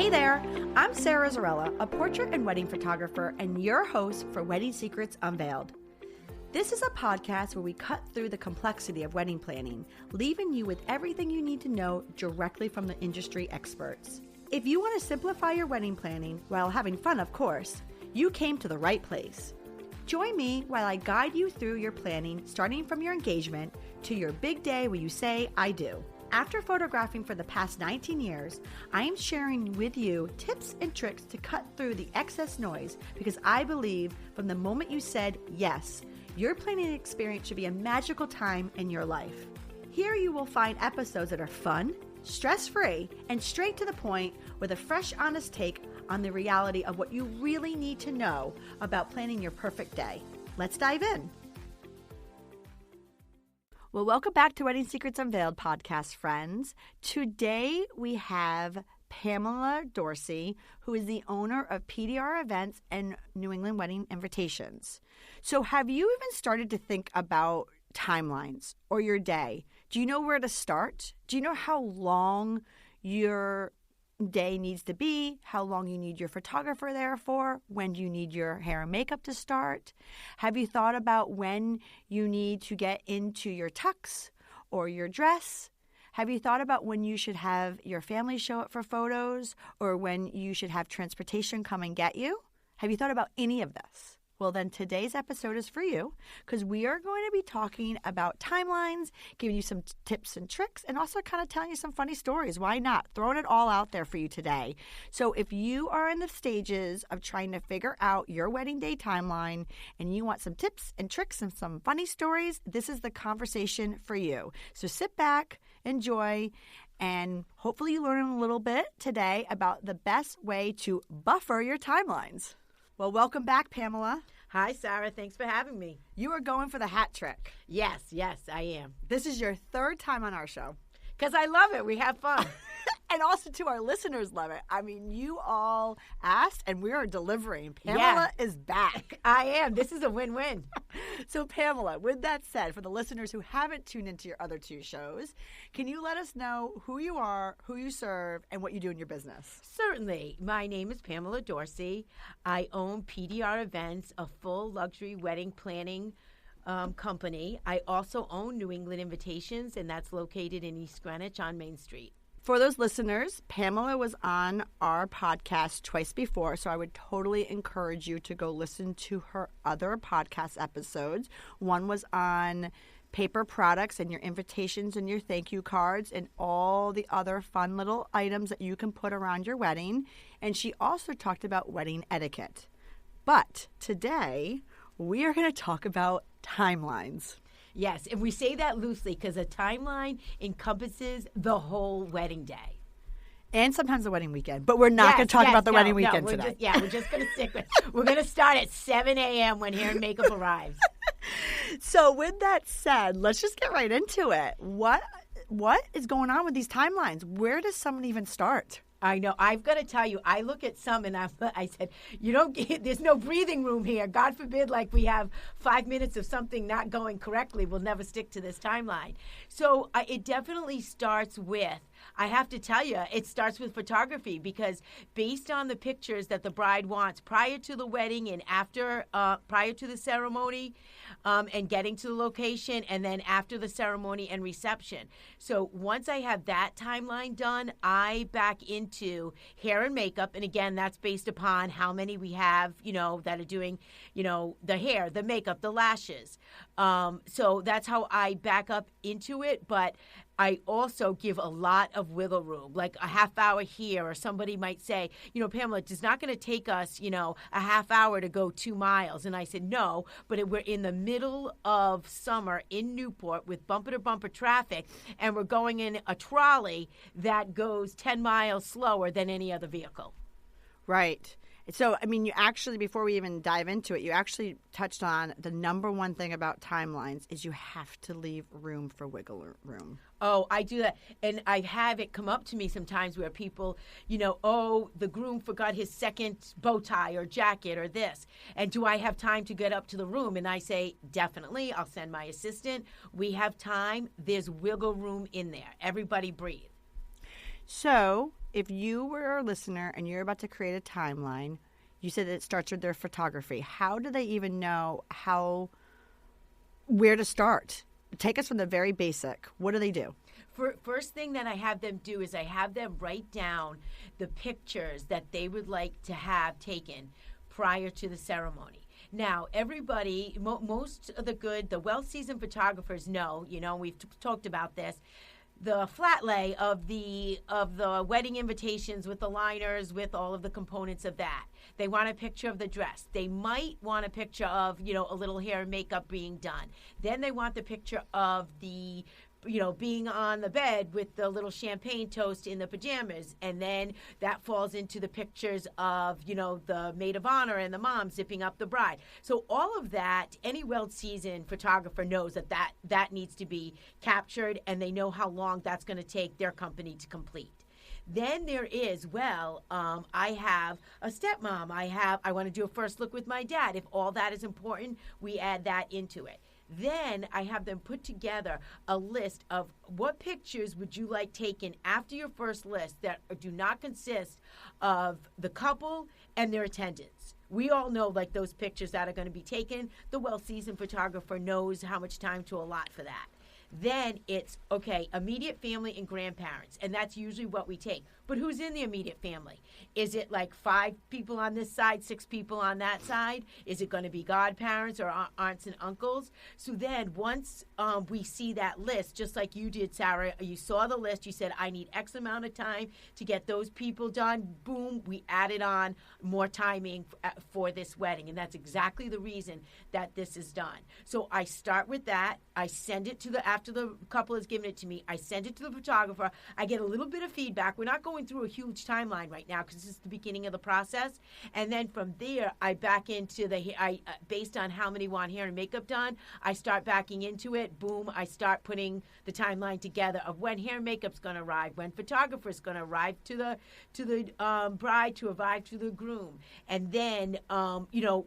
Hey there, I'm Sarah Zarella, a portrait and wedding photographer and your host for Wedding Secrets Unveiled. This is a podcast where we cut through the complexity of wedding planning, leaving you with everything you need to know directly from the industry experts. If you want to simplify your wedding planning while having fun, of course, you came to the right place. Join me while I guide you through your planning, starting from your engagement to your big day where you say, I do. After photographing for the past 19 years, I am sharing with you tips and tricks to cut through the excess noise because I believe from the moment you said yes, your planning experience should be a magical time in your life. Here you will find episodes that are fun, stress-free, and straight to the point with a fresh, honest take on the reality of what you really need to know about planning your perfect day. Let's dive in. Well, welcome back to Wedding Secrets Unveiled podcast, friends. Today we have Pamela Dorsey, who is the owner of PDR Events and New England Wedding Invitations. So have you even started to think about timelines or your day? Do you know where to start? Do you know how long your day needs to be, how long you need your photographer there for, when do you need your hair and makeup to start? Have you thought about when you need to get into your tux or your dress? Have you thought about when you should have your family show up for photos or when you should have transportation come and get you? Have you thought about any of this? Well, then today's episode is for you because we are going to be talking about timelines, giving you some tips and tricks, and also kind of telling you some funny stories. Why not? Throwing it all out there for you today. So if you are in the stages of trying to figure out your wedding day timeline and you want some tips and tricks and some funny stories, this is the conversation for you. So sit back, enjoy, and hopefully you learn a little bit today about the best way to buffer your timelines. Well, welcome back, Pamela. Hi, Sarah. Thanks for having me. You are going for the hat trick. Yes, I am. This is your third time on our show. Because I love it. We have fun. And also, to our listeners, love it. I mean, you all asked, and we are delivering. Pamela is back. I am. This is a win-win. So, Pamela, with that said, for the listeners who haven't tuned into your other two shows, can you let us know who you are, who you serve, and what you do in your business? Certainly. My name is Pamela Dorsey. I own PDR Events, a full luxury wedding planning company. I also own New England Invitations, and that's located in East Greenwich on Main Street. For those listeners, Pamela was on our podcast twice before, so I would totally encourage you to go listen to her other podcast episodes. One was on paper products and your invitations and your thank you cards and all the other fun little items that you can put around your wedding. And she also talked about wedding etiquette. But today, we are going to talk about timelines. Yes, and we say that loosely because a timeline encompasses the whole wedding day. And sometimes the wedding weekend. But we're not going to talk about the wedding weekend today. We're just going to stick with it. We're going to start at 7 a.m. when hair and makeup arrives. So with that said, let's just get right into it. What is going on with these timelines? Where does someone even start? I know. I've got to tell you, I look at some and I said, there's no breathing room here. God forbid, like we have 5 minutes of something not going correctly. We'll never stick to this timeline. So it definitely starts with, I have to tell you, it starts with photography because based on the pictures that the bride wants prior to the wedding and after, prior to the ceremony and getting to the location and then after the ceremony and reception. So once I have that timeline done, I back into hair and makeup. And again, that's based upon how many we have, that are doing, the hair, the makeup, the lashes. So that's how I back up into it. But I also give a lot of wiggle room, like a half hour here, or somebody might say, Pamela, it's not going to take us, a half hour to go 2 miles. And I said, no, but we're in the middle of summer in Newport with bumper-to-bumper traffic, and we're going in a trolley that goes 10 miles slower than any other vehicle. Right. So, I mean, you actually, before we even dive into it, you actually touched on the number one thing about timelines is you have to leave room for wiggle room. Oh, I do that. And I have it come up to me sometimes where people, the groom forgot his second bow tie or jacket or this. And do I have time to get up to the room? And I say, definitely. I'll send my assistant. We have time. There's wiggle room in there. Everybody breathe. So if you were a listener and you're about to create a timeline, you said that it starts with their photography. How do they even know where to start? Take us from the very basic. What do they do? First thing that I have them do is I have them write down the pictures that they would like to have taken prior to the ceremony. Now, everybody, most of the well-seasoned photographers know, we've talked about this, the flat lay of the wedding invitations with the liners, with all of the components of that. They want a picture of the dress. They might want a picture of, a little hair and makeup being done. Then they want the picture of the being on the bed with the little champagne toast in the pajamas. And then that falls into the pictures of, the maid of honor and the mom zipping up the bride. So all of that, any well-seasoned photographer knows that needs to be captured, and they know how long that's going to take their company to complete. Then there is, I have a stepmom. I want to do a first look with my dad. If all that is important, we add that into it. Then I have them put together a list of what pictures would you like taken after your first list that do not consist of the couple and their attendants. We all know, those pictures that are going to be taken. The well-seasoned photographer knows how much time to allot for that. Then it's, immediate family and grandparents, and that's usually what we take. But who's in the immediate family? Is it 5 people on this side, 6 people on that side? Is it going to be godparents or aunts and uncles? So then once we see that list, just like you did, Sarah, you saw the list, you said, I need X amount of time to get those people done. Boom, we added on more timing for this wedding, and that's exactly the reason that this is done. So I start with that. I send it to after the couple has given it to me, I send it to the photographer. I get a little bit of feedback. We're not going through a huge timeline right now because this is the beginning of the process. And then from there, I back into based on how many want hair and makeup done, I start backing into it. Boom, I start putting the timeline together of when hair and makeup's going to arrive, when photographer's going to arrive to the bride, to arrive to the groom, and then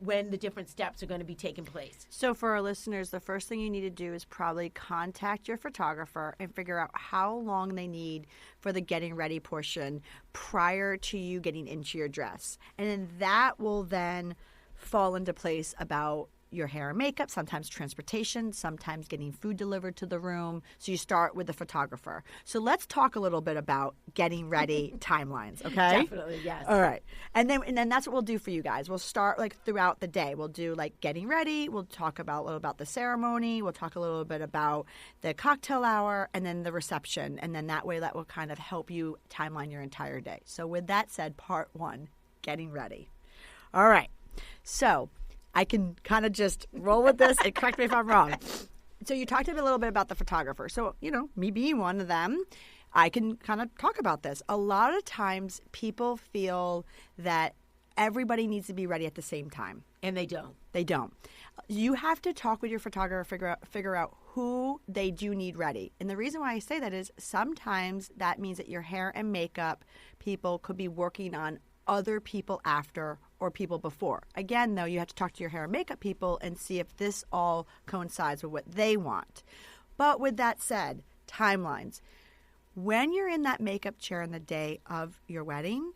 when the different steps are going to be taking place. So for our listeners, the first thing you need to do is probably contact your photographer and figure out how long they need for the getting ready portion prior to you getting into your dress. And then that will then fall into place about your hair and makeup, sometimes transportation, sometimes getting food delivered to the room. So you start with the photographer. So let's talk a little bit about getting ready timelines, okay? Definitely, yes. All right. And then that's what we'll do for you guys. We'll start throughout the day. We'll do getting ready. We'll talk a little about the ceremony. We'll talk a little bit about the cocktail hour and then the reception. And then that way that will kind of help you timeline your entire day. So with that said, part 1, getting ready. All right. So I can kind of just roll with this and correct me if I'm wrong. So you talked a little bit about the photographer. So, me being one of them, I can kind of talk about this. A lot of times people feel that everybody needs to be ready at the same time. And they don't. They don't. You have to talk with your photographer, figure out who they do need ready. And the reason why I say that is sometimes that means that your hair and makeup people could be working on other people after or people before. Again, though, you have to talk to your hair and makeup people and see if this all coincides with what they want. But with that said, timelines. When you're in that makeup chair on the day of your wedding,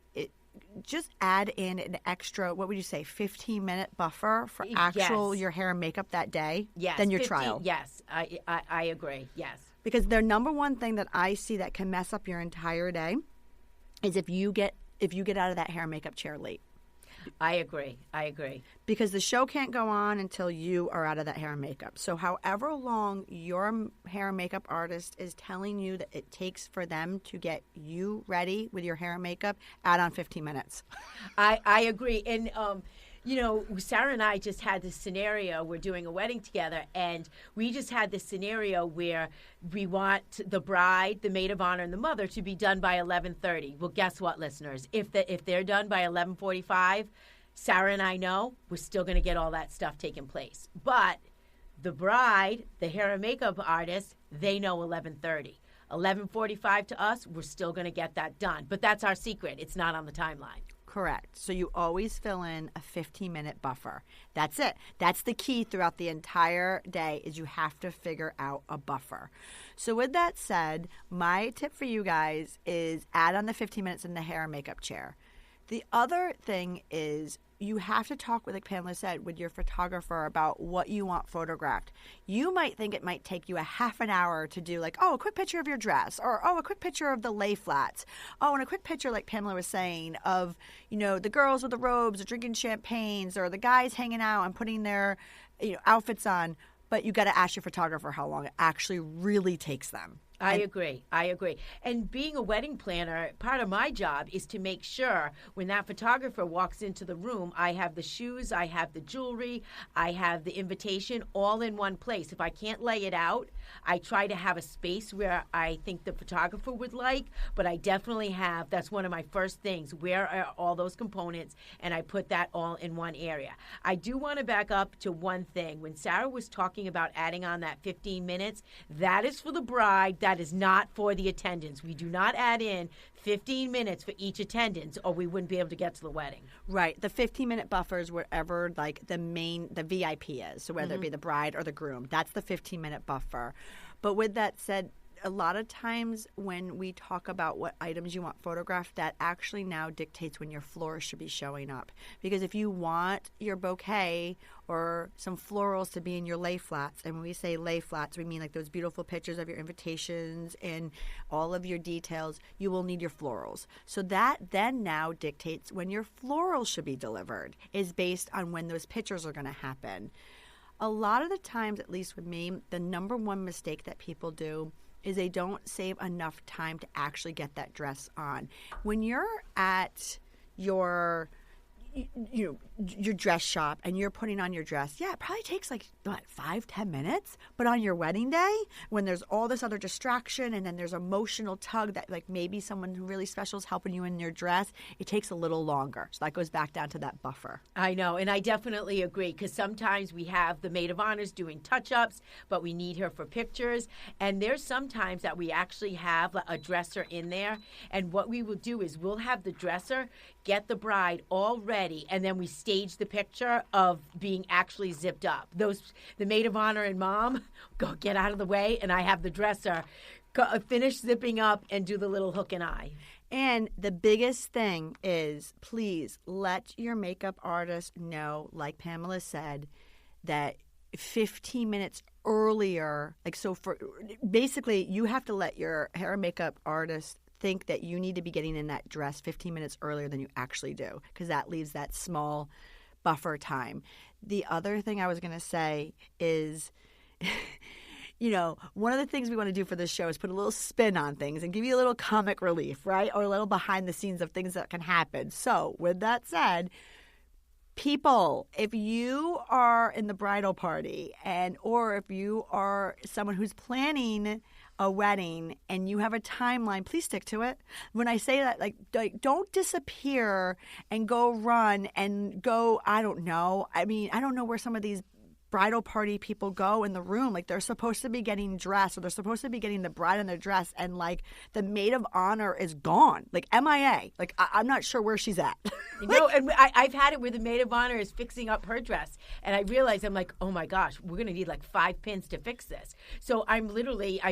just add in an extra, what would you say, 15-minute buffer for actual your hair and makeup that day than your 15, trial. Yes, I agree, yes. Because the number one thing that I see that can mess up your entire day is if you get out of that hair and makeup chair late. I agree. Because the show can't go on until you are out of that hair and makeup. So however long your hair and makeup artist is telling you that it takes for them to get you ready with your hair and makeup, add on 15 minutes. I agree. And Sarah and I just had this scenario. We're doing a wedding together, and we just had this scenario where we want the bride, the maid of honor, and the mother to be done by 11:30. Well, guess what, listeners? If they're done by 11:45, Sarah and I know we're still going to get all that stuff taking place. But the bride, the hair and makeup artist, they know 11:30. 11:45 to us, we're still going to get that done. But that's our secret. It's not on the timeline. Correct. So you always fill in a 15-minute buffer. That's it. That's the key throughout the entire day is you have to figure out a buffer. So with that said, my tip for you guys is add on the 15 minutes in the hair and makeup chair. The other thing is you have to talk with, like Pamela said, with your photographer about what you want photographed. You might think it might take you a half an hour to do like, oh, a quick picture of your dress, or oh, a quick picture of the lay flats. Oh, and a quick picture, like Pamela was saying, of, you know, the girls with the robes or drinking champagnes, or the guys hanging out and putting their, you know, outfits on. But you got to ask your photographer how long it actually really takes them. I agree. And being a wedding planner, part of my job is to make sure when that photographer walks into the room, I have the shoes, I have the jewelry, I have the invitation all in one place. If I can't lay it out, I try to have a space where I think the photographer would like, but I definitely have, that's one of my first things, where are all those components, and I put that all in one area. I do want to back up to one thing. When Sarah was talking about adding on that 15 minutes, that is for the bride, that is not for the attendants. We do not add in 15 minutes for each attendance, or we wouldn't be able to get to the wedding. Right. The 15-minute buffer is wherever like the VIP is. So whether it be the bride or the groom, that's the 15-minute buffer. But with that said, a lot of times when we talk about what items you want photographed, that actually now dictates when your florist should be showing up. Because if you want your bouquet or some florals to be in your lay flats, and when we say lay flats, we mean like those beautiful pictures of your invitations and all of your details, you will need your florals. So that then now dictates when your florals should be delivered, is based on when those pictures are going to happen. A lot of the times, at least with me, the number one mistake that people do is they don't save enough time to actually get that dress on. When you're at your dress shop and you're putting on your dress, yeah, it probably takes like, 5-10 minutes? But on your wedding day, when there's all this other distraction and then there's emotional tug that like maybe someone who really special is helping you in your dress, it takes a little longer. So that goes back down to that buffer. I know, and I definitely agree, because sometimes we have the maid of honors doing touch-ups, but we need her for pictures. And there's sometimes that we actually have a dresser in there. And what we will do is we'll have the dresser get the bride all ready, and then we stage the picture of being actually zipped up. The maid of honor and mom go get out of the way, and I have the dresser finish zipping up and do the little hook and eye. And the biggest thing is, please let your makeup artist know, like Pamela said, that 15 minutes earlier, basically you have to let your hair and makeup artist think that you need to be getting in that dress 15 minutes earlier than you actually do, because that leaves that small buffer time. The other thing I was going to say is, one of the things we want to do for this show is put a little spin on things and give you a little comic relief, right? Or a little behind the scenes of things that can happen. So with that said, people, if you are in the bridal party or if you are someone who's planning a wedding and you have a timeline, please stick to it. When I say that, like don't disappear and go run and go, I don't know. I mean, I don't know where some of these bridal party people go in the room. Like, they're supposed to be getting dressed, or they're supposed to be getting the bride in their dress, and like the maid of honor is gone, like MIA. Like I'm not sure where she's at. And I've had it where the maid of honor is fixing up her dress, and I realize, I'm like, oh my gosh, we're gonna need like 5 pins to fix this. So I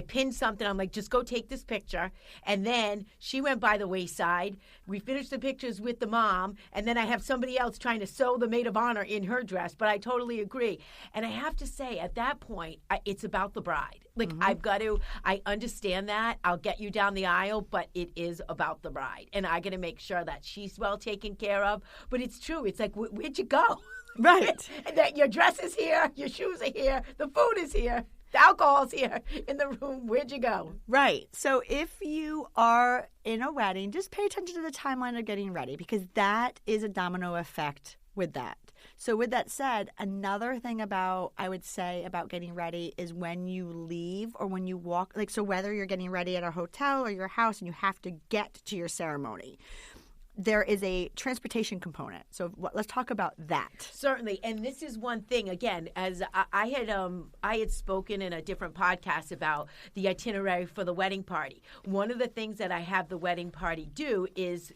pinned something. I'm like, just go take this picture, and then she went by the wayside. We finished the pictures with the mom, and then I have somebody else trying to sew the maid of honor in her dress. But I totally agree. And I have to say, at that point, it's about the bride. Like, I understand that. I'll get you down the aisle, but it is about the bride. And I got to make sure that she's well taken care of. But it's true. It's like, where'd you go? Right. That your dress is here, your shoes are here, the food is here, the alcohol's here in the room. Where'd you go? Right. So if you are in a wedding, just pay attention to the timeline of getting ready, because that is a domino effect with that. So with that said, another thing I would say about getting ready is when you leave or when you walk, so whether you're getting ready at a hotel or your house and you have to get to your ceremony, there is a transportation component. So let's talk about that. Certainly, and this is one thing. Again, as I had spoken in a different podcast about the itinerary for the wedding party. One of the things that I have the wedding party do is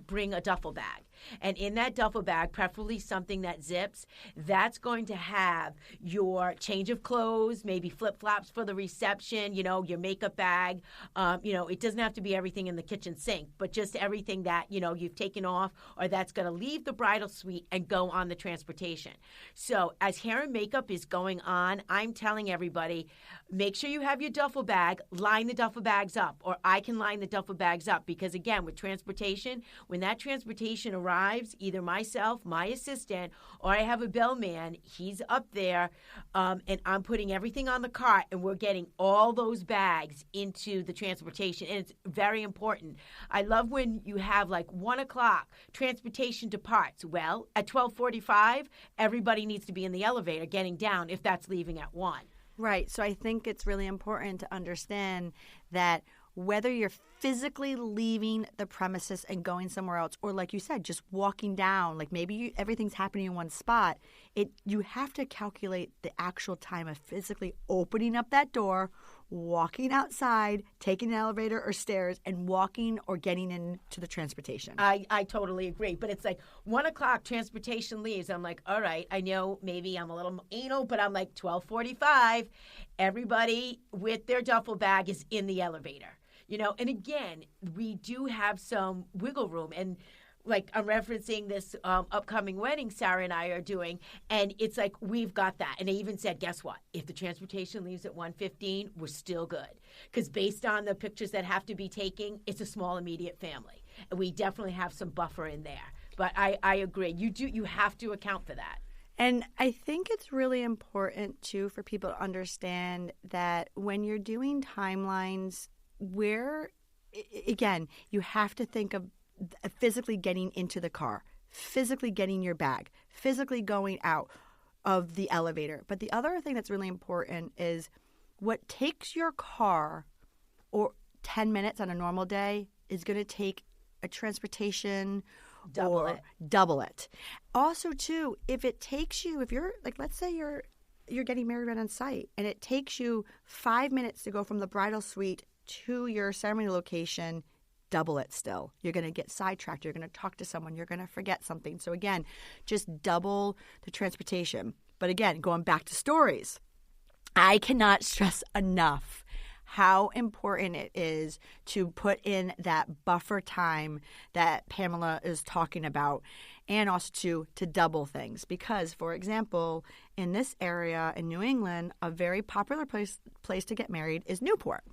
bring a duffel bag. And in that duffel bag, preferably something that zips, that's going to have your change of clothes, maybe flip-flops for the reception, your makeup bag. It doesn't have to be everything in the kitchen sink, but just everything that, you've taken off or that's going to leave the bridal suite and go on the transportation. So as hair and makeup is going on, I'm telling everybody, make sure you have your duffel bag, line the duffel bags up, or I can line the duffel bags up because, again, with transportation, when that transportation arrives, either myself, my assistant, or I have a bellman, he's up there, and I'm putting everything on the cart, and we're getting all those bags into the transportation, and it's very important. I love when you have like 1 o'clock, transportation departs. Well, at 12:45, everybody needs to be in the elevator getting down if that's leaving at 1. Right. So I think it's really important to understand that whether you're physically leaving the premises and going somewhere else, or like you said, just walking down, like maybe everything's happening in one spot, you have to calculate the actual time of physically opening up that door, walking outside, taking an elevator or stairs, and walking or getting into the transportation. I totally agree. But it's like 1 o'clock, transportation leaves. I'm like, all right, I know maybe I'm a little anal, but I'm like 12:45. Everybody with their duffel bag is in the elevator. And again, we do have some wiggle room. And like I'm referencing this upcoming wedding Sarah and I are doing, and it's like we've got that. And they even said, guess what? If the transportation leaves at 1:15, we're still good. Because based on the pictures that have to be taken, it's a small immediate family. And we definitely have some buffer in there. But I agree. You have to account for that. And I think it's really important, too, for people to understand that when you're doing timelines, again, you have to think of physically getting into the car, physically getting your bag, physically going out of the elevator. But the other thing that's really important is what takes your car or 10 minutes on a normal day is going to take a transportation double it. Also, too, if you're like, let's say you're getting married right on site and it takes you 5 minutes to go from the bridal suite to your ceremony location, double it still. You're going to get sidetracked. You're going to talk to someone. You're going to forget something. So again, just double the transportation. But again, going back to stories, I cannot stress enough how important it is to put in that buffer time that Pamela is talking about, and also to double things. Because, for example, in this area in New England, a very popular place to get married is Newport.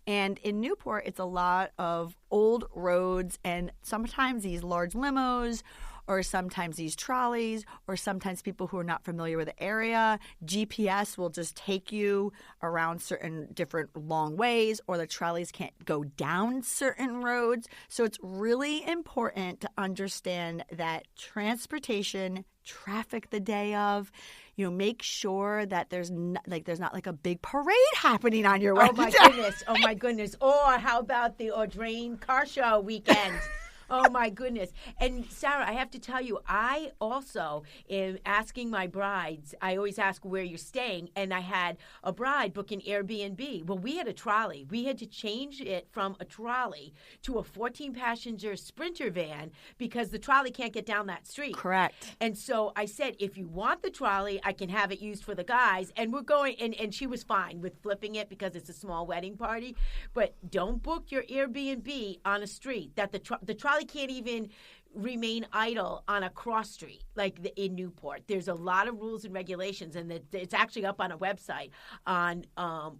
And in Newport, it's a lot of old roads and sometimes these large limos or sometimes these trolleys, or sometimes people who are not familiar with the area, GPS will just take you around certain different long ways, or the trolleys can't go down certain roads. So it's really important to understand that transportation, traffic the day of, make sure that there's not like a big parade happening on your way. Oh my goodness. Or how about the Audrain car show weekend? Oh, my goodness. And, Sarah, I have to tell you, I also am asking my brides, I always ask where you're staying, and I had a bride book an Airbnb. Well, we had a trolley. We had to change it from a trolley to a 14-passenger Sprinter van because the trolley can't get down that street. Correct. And so I said, if you want the trolley, I can have it used for the guys. And we're going, and she was fine with flipping it because it's a small wedding party. But don't book your Airbnb on a street that the trolley can't even remain idle on a cross street like in Newport. There's a lot of rules and regulations, and it's actually up on a website on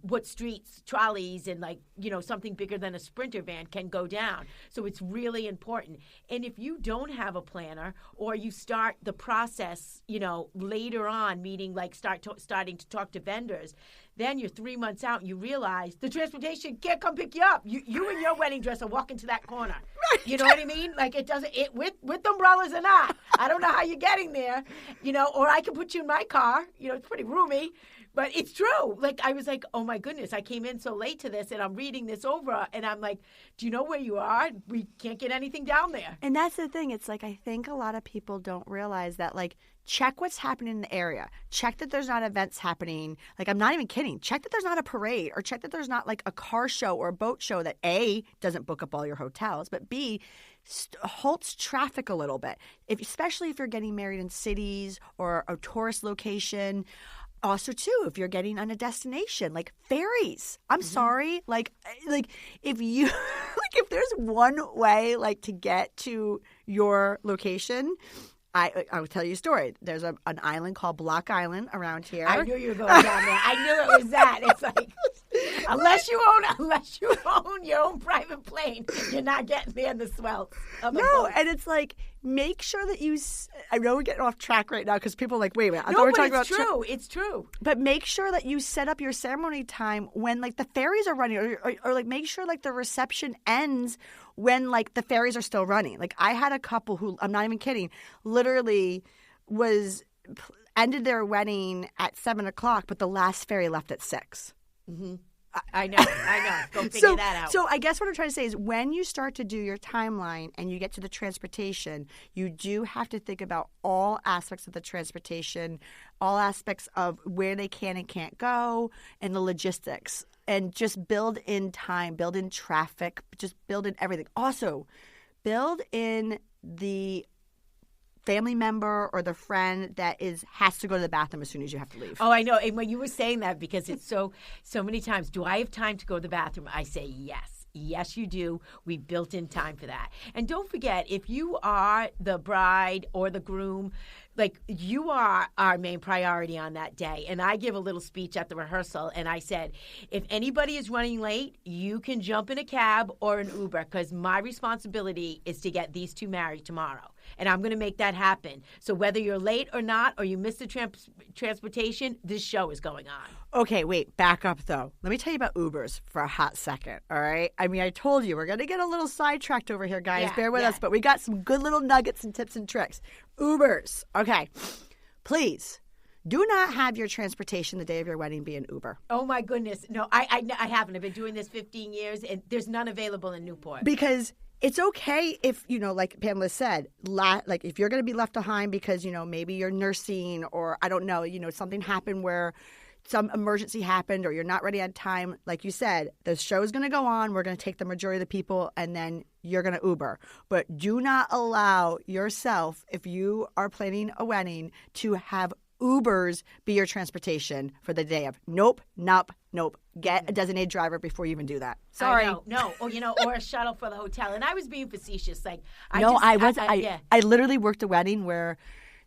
what streets trolleys and something bigger than a Sprinter van can go down. So it's really important. And if you don't have a planner, or you start the process later on, meaning starting to talk to vendors, then you're 3 months out and you realize the transportation can't come pick you up. You and your wedding dress are walking to that corner. Right. You know what I mean? Like with umbrellas or not. I don't know how you're getting there, or I can put you in my car. It's pretty roomy. But it's true. Like, I was like, oh, my goodness, I came in so late to this, and I'm reading this over, and I'm like, do you know where you are? We can't get anything down there. And that's the thing. It's like, I think a lot of people don't realize that, like, check what's happening in the area. Check that there's not events happening. Like, I'm not even kidding. Check that there's not a parade, or check that there's not, like, a car show or a boat show that, A, doesn't book up all your hotels, but B, halts traffic a little bit, especially if you're getting married in cities or a tourist location. Also, too, if you're getting on a destination, like ferries. I'm sorry. Like if you, like if there's one way, like, to get to your location, I will tell you a story. There's an island called Block Island around here. I knew you were going down there. I knew it was that. It's like, unless you own your own private plane, you're not getting there in the swell of a boat. And it's like, make sure that I know we're getting off track right now because people are like, wait a minute. I thought we were talking about true. It's true. But make sure that you set up your ceremony time when, like, the ferries are running, or like, make sure, like, the reception ends when, like, the ferries are still running. Like, I had a couple who, I'm not even kidding, literally ended their wedding at 7:00, but the last ferry left at 6. Mm-hmm. I know. Go figure that out. So I guess what I'm trying to say is when you start to do your timeline and you get to the transportation, you do have to think about all aspects of the transportation, all aspects of where they can and can't go, and the logistics. And just build in time, build in traffic, just build in everything. Also, build in the family member or the friend that has to go to the bathroom as soon as you have to leave. Oh, I know. And when you were saying that, because it's so many times, do I have time to go to the bathroom? I say yes. Yes, you do. We built in time for that. And don't forget, if you are the bride or the groom, like, you are our main priority on that day. And I give a little speech at the rehearsal, and I said, if anybody is running late, you can jump in a cab or an Uber, because my responsibility is to get these two married tomorrow. And I'm going to make that happen. So whether you're late or not, or you miss the transportation, this show is going on. Okay, wait, back up, though. Let me tell you about Ubers for a hot second, all right? I mean, I told you, we're going to get a little sidetracked over here, guys. Bear with us, but we got some good little nuggets and tips and tricks. Ubers. Okay, please do not have your transportation the day of your wedding be an Uber. Oh, my goodness. No, I haven't. I've been doing this 15 years, and there's none available in Newport. Because it's okay if, like Pamela said, like if you're going to be left behind because, maybe you're nursing or I don't know, something happened where some emergency happened or you're not ready on time. Like you said, the show is going to go on. We're going to take the majority of the people and then you're going to Uber. But do not allow yourself, if you are planning a wedding, to have Ubers be your transportation for the day of. Nope. Get a designated driver before you even do that. Sorry. No. Or a shuttle for the hotel. And I was being facetious. Like, I literally worked a wedding where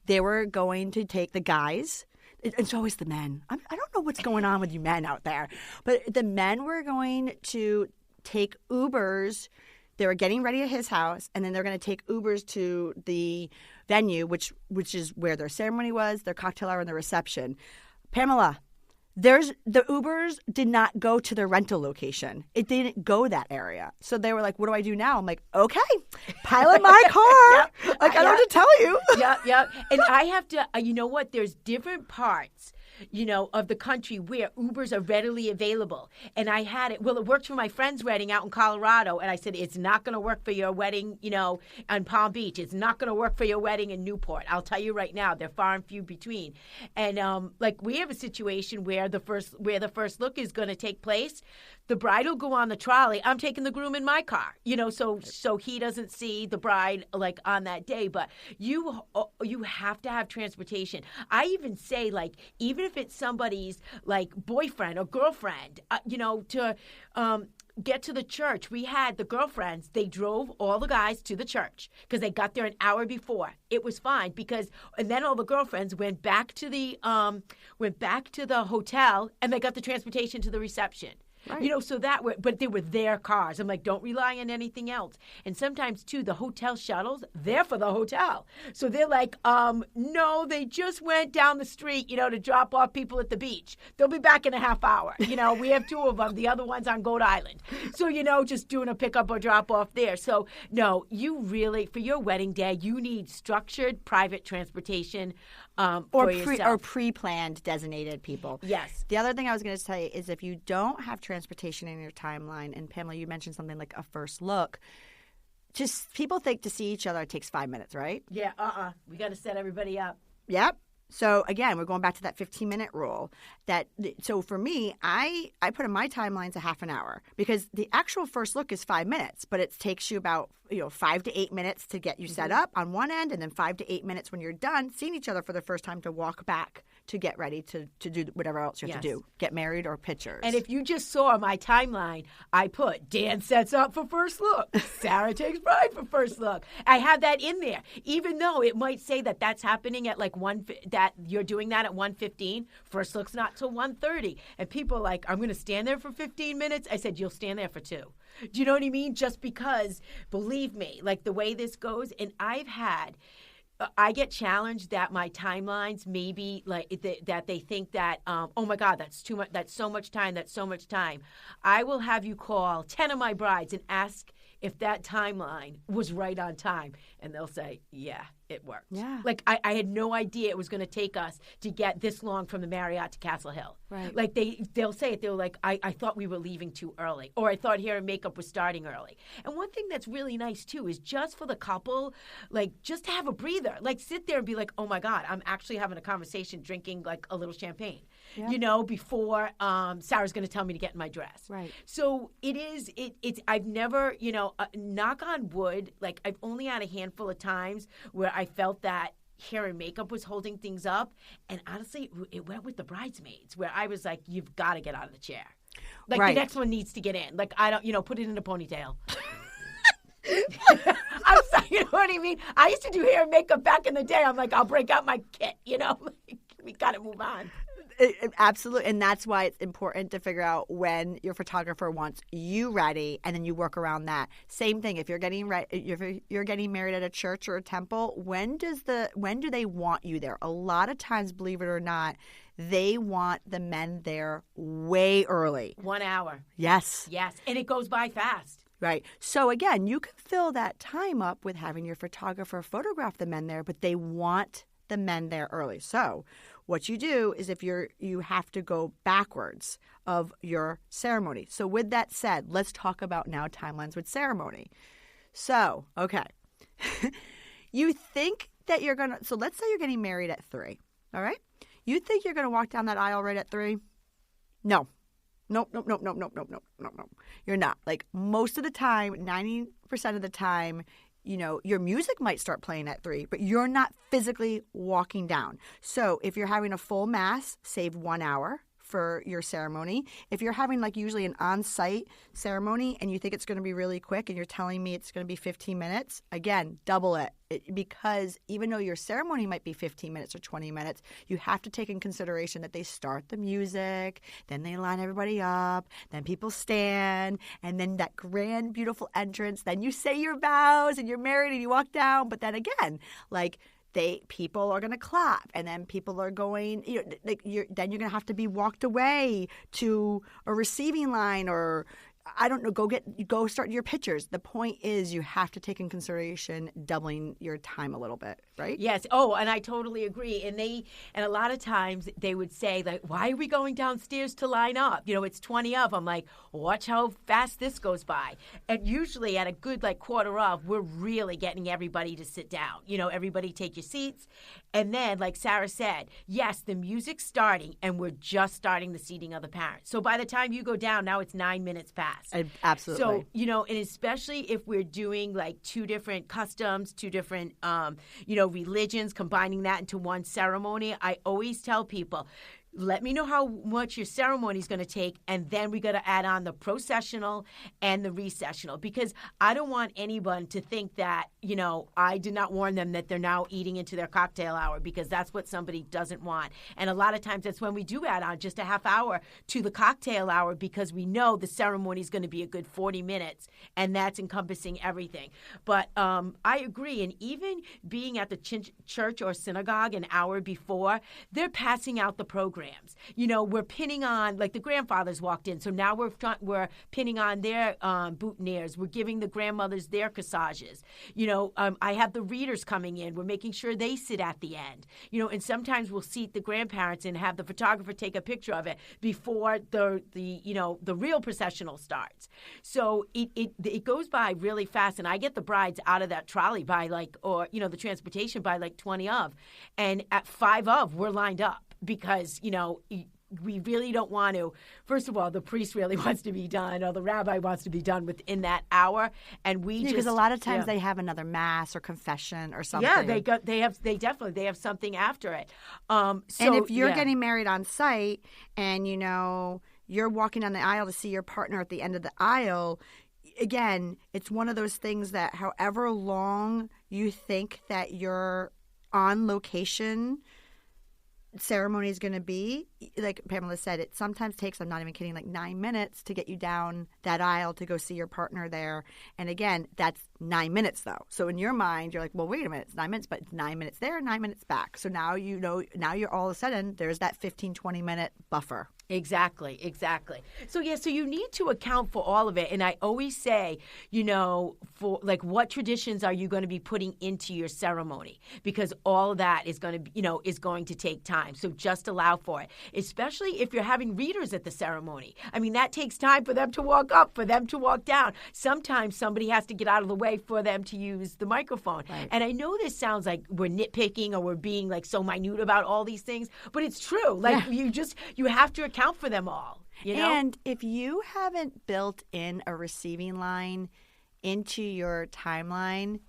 they were going to take the guys. It's always the men. I don't know what's going on with you men out there. But the men were going to take Ubers. They were getting ready at his house, and then they're going to take Ubers to the venue, which is where their ceremony was, their cocktail hour, and the reception. Pamela, the Ubers did not go to their rental location. It didn't go that area. So they were like, what do I do now? I'm like, okay, pile in my car. I don't know what to tell you. Yep. And I have to, you know what? There's different parts, of the country where Ubers are readily available. And I had it. Well, it worked for my friend's wedding out in Colorado. And I said, it's not going to work for your wedding, on Palm Beach. It's not going to work for your wedding in Newport. I'll tell you right now, they're far and few between. And we have a situation where the first look is going to take place. The bride will go on the trolley. I'm taking the groom in my car, so he doesn't see the bride like on that day. But you have to have transportation. I even say, like, even if it's somebody's like boyfriend or girlfriend, to get to the church. We had the girlfriends. They drove all the guys to the church because they got there an hour before. It was fine and then all the girlfriends went back to the hotel and they got the transportation to the reception. Right. So that way, but they were their cars. I'm like, don't rely on anything else. And sometimes too, the hotel shuttles, they're for the hotel. So they're like, no, they just went down the street, to drop off people at the beach. They'll be back in a half hour. We have 2 of them. The other one's on Goat Island. So, just doing a pickup or drop off there. So no, you really, for your wedding day, you need structured private transportation. Or pre-planned designated people. Yes. The other thing I was going to say is if you don't have transportation in your timeline, and Pamela, you mentioned something like a first look, just people think to see each other takes 5 minutes, right? Yeah, we got to set everybody up. Yep. So again, we're going back to that 15-minute rule. So for me, I put in my timelines a half an hour because the actual first look is 5 minutes, but it takes you about 5 to 8 minutes to get you set up on one end, and then 5 to 8 minutes when you're done seeing each other for the first time to walk back to get ready to do whatever else you have to do, get married or pictures. And if you just saw my timeline, I put Dan sets up for first look, Sarah takes bride for first look. I have that in there, even though it might say that that's happening at like that you're doing that at 1:15. First look's not till 1:30, and people are like, I'm going to stand there for 15 minutes. I said, you'll stand there for 2. Do you know what I mean? Just because, believe me, like the way this goes, and I get challenged that my timelines maybe like that they think that, oh my God, that's too much. That's so much time. That's so much time. I will have you call 10 of my brides and ask if that timeline was right on time. And they'll say, yeah, it worked. Yeah. Like I had no idea it was going to take us to get this long from the Marriott to Castle Hill. Right. Like they'll say it. They're like, I thought we were leaving too early, or I thought hair and makeup was starting early. And one thing that's really nice too is just for the couple, like just to have a breather, like sit there and be like, oh my God, I'm actually having a conversation, drinking like a little champagne, before Sarah's going to tell me to get in my dress. Right. So it's I've never, knock on wood, like I've only had a handful of times where I felt that hair and makeup was holding things up. And honestly, it went with the bridesmaids where I was like, you've got to get out of the chair. Like the next one needs to get in. Like, I don't, put it in a ponytail. I'm sorry, you know what I mean? I used to do hair and makeup back in the day. I'm like, I'll break out my kit, we got to move on. Absolutely. And that's why it's important to figure out when your photographer wants you ready, and then you work around that. Same thing. If you're getting married at a church or a temple, when do they want you there? A lot of times, believe it or not, they want the men there way early. 1 hour. Yes. Yes. And it goes by fast. Right. So again, you can fill that time up with having your photographer photograph the men there, but they want the men there early. So what you do is you have to go backwards of your ceremony. So with that said, let's talk about now timelines with ceremony. So, okay. You think that so let's say you're getting married at 3, all right? You think you're going to walk down that aisle right at 3? No. Nope. You're not. Like most of the time, 90% of the time, your music might start playing at 3, but you're not physically walking down. So if you're having a full mass, save 1 hour for your ceremony. If you're having like usually an on-site ceremony and you think it's going to be really quick and you're telling me it's going to be 15 minutes, again, double it. Because even though your ceremony might be 15 minutes or 20 minutes, you have to take in consideration that they start the music, then they line everybody up, then people stand, and then that grand, beautiful entrance. Then you say your vows and you're married and you walk down. But then again, like people are going to clap, and then people are going, then you're going to have to be walked away to a receiving line, or I don't know, go start your pictures. The point is you have to take in consideration doubling your time a little bit, right? Yes. Oh, and I totally agree. And a lot of times they would say, like, why are we going downstairs to line up? It's 20 of. I'm like, watch how fast this goes by. And usually at a good quarter of, we're really getting everybody to sit down. Everybody take your seats. And then, like Sarah said, yes, the music's starting, and we're just starting the seating of the parents. So by the time you go down, now it's 9 minutes past. Absolutely. So, and especially if we're doing like 2 different customs, 2 different, religions, combining that into one ceremony, I always tell people, let me know how much your ceremony is going to take, and then we got to add on the processional and the recessional, because I don't want anyone to think that, I did not warn them that they're now eating into their cocktail hour, because that's what somebody doesn't want. And a lot of times that's when we do add on just a half hour to the cocktail hour, because we know the ceremony is going to be a good 40 minutes, and that's encompassing everything. But I agree. And even being at the church or synagogue an hour before, they're passing out the program. We're pinning on, like the grandfathers walked in, so now we're pinning on their boutonnieres. We're giving the grandmothers their corsages. I have the readers coming in. We're making sure they sit at the end. And sometimes we'll seat the grandparents and have the photographer take a picture of it before the real processional starts. So it goes by really fast, and I get the brides out of that trolley by the transportation by 20 of, and at 5 of we're lined up. Because, we really don't want to. First of all, the priest really wants to be done, or the rabbi wants to be done within that hour, and because a lot of times they have another mass or confession or something. Yeah, they have something after it. And if you're getting married on site, and you're walking down the aisle to see your partner at the end of the aisle, again, it's one of those things that however long you think that you're on location ceremony is going to be, like Pamela said, it sometimes takes, I'm not even kidding, 9 minutes to get you down that aisle to go see your partner there. And again, that's 9 minutes though. So in your mind, you're like, well, wait a minute, it's 9 minutes, but it's 9 minutes there, 9 minutes back. So now now you're all of a sudden, there's that 15, 20 minute buffer. Exactly. So you need to account for all of it. And I always say, for what traditions are you going to be putting into your ceremony? Because all of that is going to take time. So just allow for it, especially if you're having readers at the ceremony. I mean, that takes time for them to walk up, for them to walk down. Sometimes somebody has to get out of the way for them to use the microphone. Right. And I know this sounds like we're nitpicking or we're being so minute about all these things, but it's true. You have to account for them all. And if you haven't built in a receiving line into your timeline,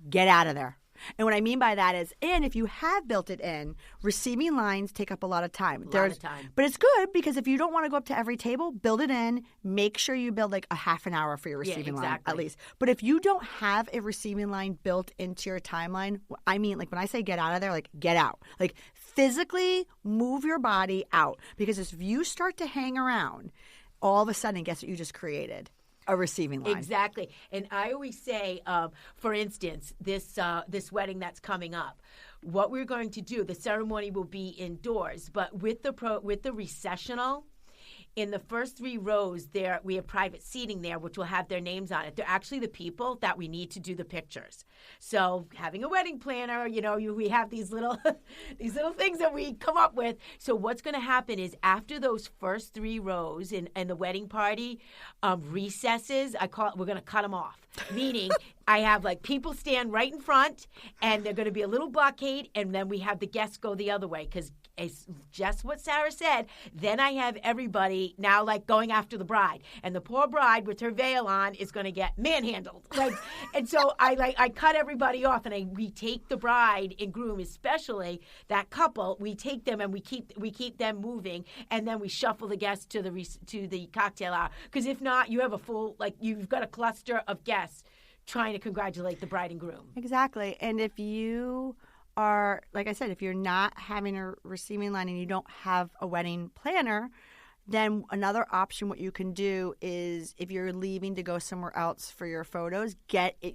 get out of there. And what I mean by that is, and if you have built it in, receiving lines take up a lot of time. But it's good, because if you don't want to go up to every table, build it in. Make sure you build a half an hour for your receiving line at least. But if you don't have a receiving line built into your timeline, I mean, when I say get out of there, get out. Physically move your body out. Because if you start to hang around, all of a sudden, guess what you just created? A receiving line. Exactly. And I always say, for instance, this wedding that's coming up, what we're going to do, the ceremony will be indoors, but with the recessional, in the first 3 rows there, we have private seating there, which will have their names on it. They're actually the people that we need to do the pictures. So having a wedding planner, we have these little things that we come up with. So what's going to happen is after those first 3 rows in the wedding party recesses, we're going to cut them off. Meaning I have people stand right in front, and they're going to be a little blockade, and then we have the guests go the other way, because it's just what Sarah said. Then I have everybody now going after the bride, and the poor bride with her veil on is going to get manhandled. And so I cut everybody off, and we take the bride and groom, especially that couple. We take them and we keep them moving, and then we shuffle the guests to the cocktail hour. Because if not, you have you've got a cluster of guests trying to congratulate the bride and groom. Exactly. And if you are, like I said, if you're not having a receiving line and you don't have a wedding planner, then another option what you can do is, if you're leaving to go somewhere else for your photos,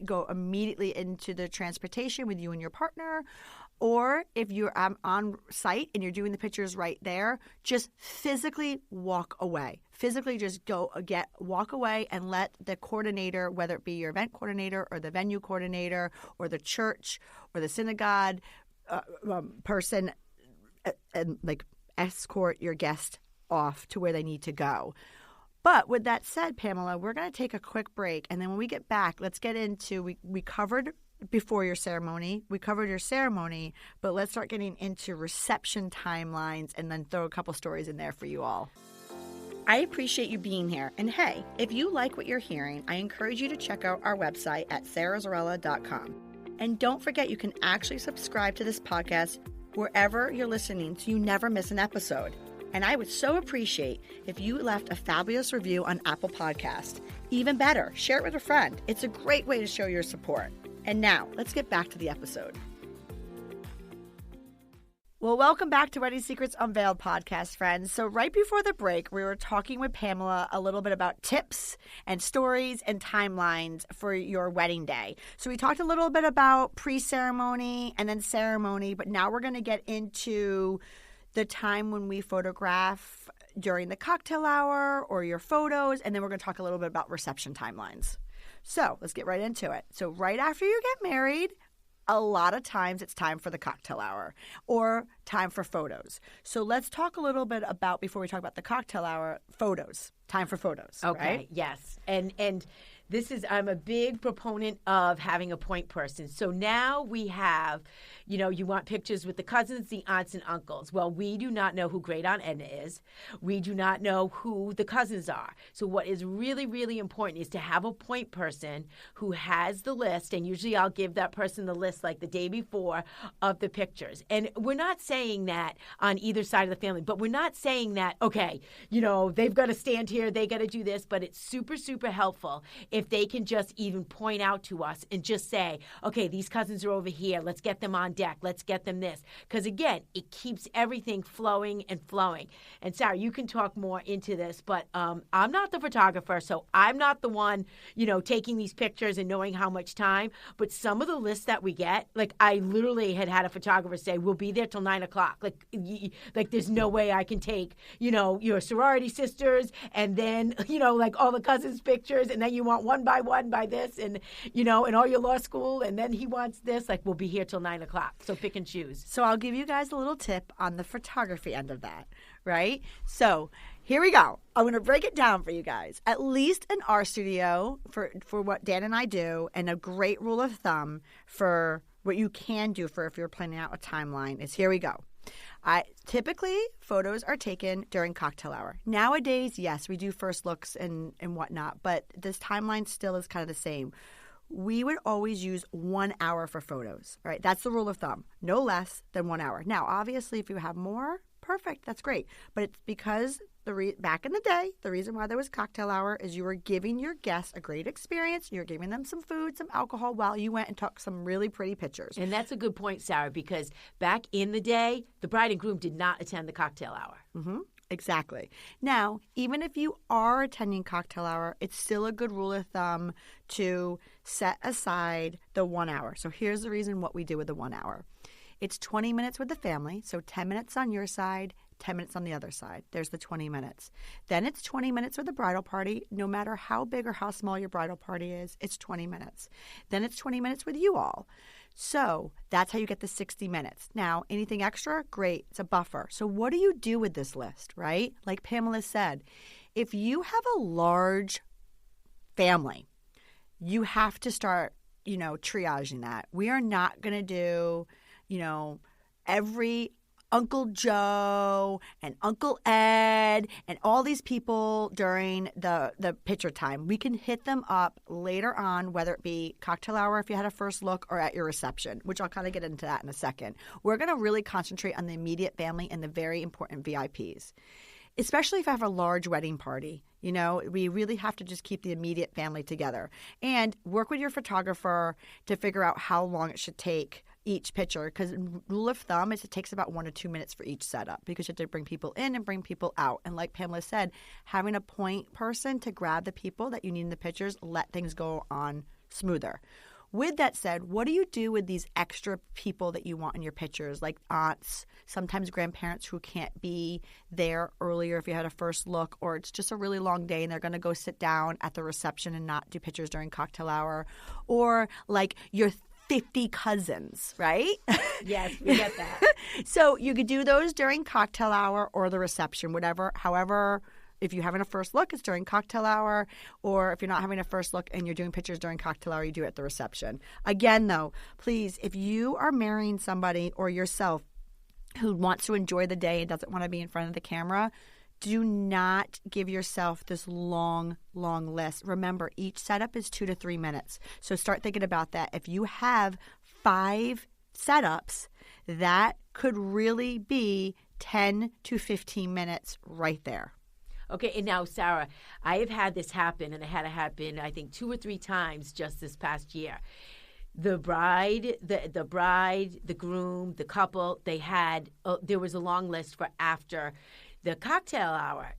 go immediately into the transportation with you and your partner. Or if you're on site and you're doing the pictures right there, just physically walk away. Physically just walk away and let the coordinator, whether it be your event coordinator or the venue coordinator or the church or the synagogue person, and escort your guest off to where they need to go. But with that said, Pamela, we're going to take a quick break. And then when we get back, let's get into, we covered before your ceremony. We covered your ceremony, but let's start getting into reception timelines and then throw a couple stories in there for you all. I appreciate you being here. And hey, if you like what you're hearing, I encourage you to check out our website at sarahzarella.com. And don't forget, you can actually subscribe to this podcast wherever you're listening so you never miss an episode. And I would so appreciate if you left a fabulous review on Apple Podcast. Even better, share it with a friend. It's a great way to show your support. And now, let's get back to the episode. Well, welcome back to Wedding Secrets Unveiled podcast, friends. So right before the break, we were talking with Pamela a little bit about tips and stories and timelines for your wedding day. So we talked a little bit about pre-ceremony and then ceremony, but now we're going to get into the time when we photograph during the cocktail hour or your photos, and then we're going to talk a little bit about reception timelines. So let's get right into it. So right after you get married, a lot of times it's time for the cocktail hour or time for photos. So let's talk a little bit about, before we talk about the cocktail hour, photos. Time for photos. Okay, right? Yes. And this is, I'm a big proponent of having a point person. So now we have, you want pictures with the cousins, the aunts, and uncles. Well, we do not know who Great Aunt Edna is. We do not know who the cousins are. So what is really, really important is to have a point person who has the list, and usually I'll give that person the list like the day before of the pictures. And we're not saying that on either side of the family, but we're not saying that, okay, they've got to stand here, they got to do this, but it's super, super helpful if they can just even point out to us and just say, okay, these cousins are over here. Let's get them on deck. Let's get them this. Because, again, it keeps everything flowing and flowing. And, Sarah, you can talk more into this, but I'm not the photographer, so I'm not the one, taking these pictures and knowing how much time. But some of the lists that we get, like I literally had a photographer say, we'll be there till 9 o'clock. Like there's no way I can take, your sorority sisters and then, like all the cousins' pictures, and then you want one by this, and and all your law school, and then he wants this. Like, we'll be here till 9 o'clock. So pick and choose. So I'll give you guys a little tip on the photography end of that, right? So here we go. I'm going to break it down for you guys. At least in our studio, for what Dan and I do, and a great rule of thumb for what you can do for if you're planning out a timeline is, here we go. Typically, photos are taken during cocktail hour. Nowadays, yes, we do first looks and whatnot, but this timeline still is kind of the same. We would always use 1 hour for photos, right? That's the rule of thumb. No less than 1 hour. Now, obviously, if you have more, perfect. That's great. But it's because back in the day, the reason why there was cocktail hour is you were giving your guests a great experience. You were giving them some food, some alcohol while you went and took some really pretty pictures. And that's a good point, Sarah, because back in the day, the bride and groom did not attend the cocktail hour. Mm-hmm. Exactly. Now, even if you are attending cocktail hour, it's still a good rule of thumb to set aside the 1 hour. So here's the reason what we do with the 1 hour. It's 20 minutes with the family, so 10 minutes on your side, 10 minutes on the other side. There's the 20 minutes. Then it's 20 minutes with the bridal party. No matter how big or how small your bridal party is, it's 20 minutes. Then it's 20 minutes with you all. So that's how you get the 60 minutes. Now, anything extra? Great. It's a buffer. So what do you do with this list, right? Like Pamela said, if you have a large family, you have to start, triaging that. We are not going to do, every Uncle Joe and Uncle Ed and all these people during the picture time. We can hit them up later on, whether it be cocktail hour if you had a first look or at your reception, which I'll kind of get into that in a second. We're going to really concentrate on the immediate family and the very important VIPs. Especially if I have a large wedding party, we really have to just keep the immediate family together and work with your photographer to figure out how long it should take each picture, because rule of thumb is it takes about 1 to 2 minutes for each setup because you have to bring people in and bring people out. And like Pamela said, having a point person to grab the people that you need in the pictures, let things go on smoother. With that said, what do you do with these extra people that you want in your pictures, like aunts, sometimes grandparents who can't be there earlier if you had a first look, or it's just a really long day and they're going to go sit down at the reception and not do pictures during cocktail hour, or like your 50 cousins, right? Yes, we get that. So you could do those during cocktail hour or the reception, however. If you're having a first look, it's during cocktail hour, or if you're not having a first look and you're doing pictures during cocktail hour, you do it at the reception. Again, though, please, if you are marrying somebody or yourself who wants to enjoy the day and doesn't want to be in front of the camera, do not give yourself this long list. Remember, each setup is 2 to 3 minutes. So start thinking about that. If you have 5 setups, that could really be 10 to 15 minutes right there. Okay, and now, Sarah, I have had this happen, and it had to happen, I think, 2 or 3 times just this past year. The bride, the groom, the couple, they had, there was a long list for after the cocktail hour.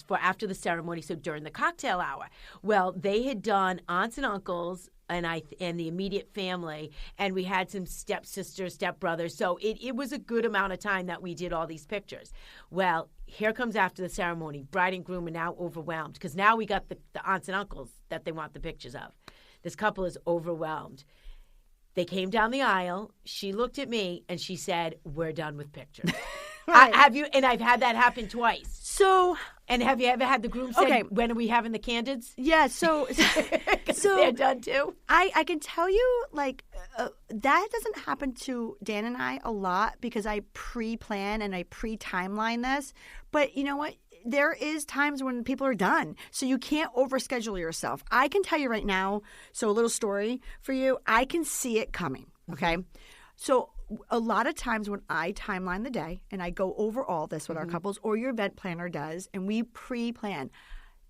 For after the ceremony, so during the cocktail hour. Well, they had done aunts and uncles and the immediate family, and we had some stepsisters, stepbrothers. So it was a good amount of time that we did all these pictures. Well, here comes after the ceremony. Bride and groom are now overwhelmed because now we got the aunts and uncles that they want the pictures of. This couple is overwhelmed. They came down the aisle. She looked at me and she said, "We're done with pictures." Right. Have you? And I've had that happen twice. So, and have you ever had the groom say, okay, "When are we having the candids?" Yeah, so they're done too. I can tell you, like, that doesn't happen to Dan and I a lot because I pre-plan and I pre-timeline this. But you know what? There is times when people are done. So you can't overschedule yourself. I can tell you right now, so a little story for you, I can see it coming, okay? So a lot of times when I timeline the day and I go over all this with our couples or your event planner does and we pre-plan,